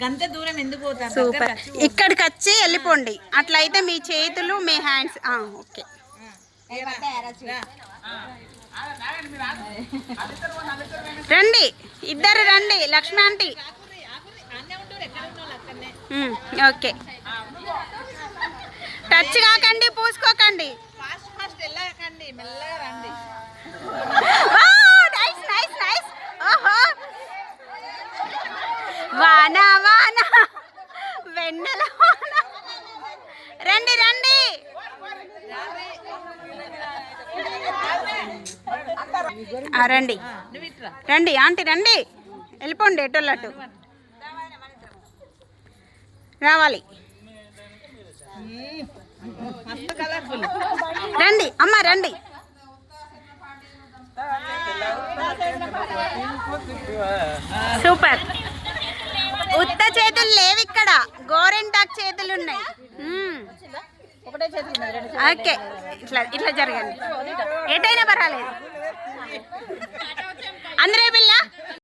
గంత దూరం ఎందుకు పోతారు? సూపర్. ఇక్కడికి వచ్చి వెళ్ళిపోండి. అట్లయితే మీ చేతులు మీ హ్యాండ్స్ ఓకే. రండి ఇద్దరు రండి. Lakshmi aunty okay. టచ్ కాకండి, పూసుకోకండి. వాన వాన వెన్నెల వాన. రండి రండి. రండి రండి ఆంటీ రండి. వెళ్ళిపోండి ఎటోళ్ళట్టు రావాలి. రండి అమ్మ రండి. సూపర్. ఉత్త చేతులు లేవు ఇక్కడ, గోరెంటాక్ చేతులు ఉన్నాయి. ఓకే ఇట్లా ఇట్లా జరగండి. ఎటైనా పర్వాలేదు. అందరే పిల్ల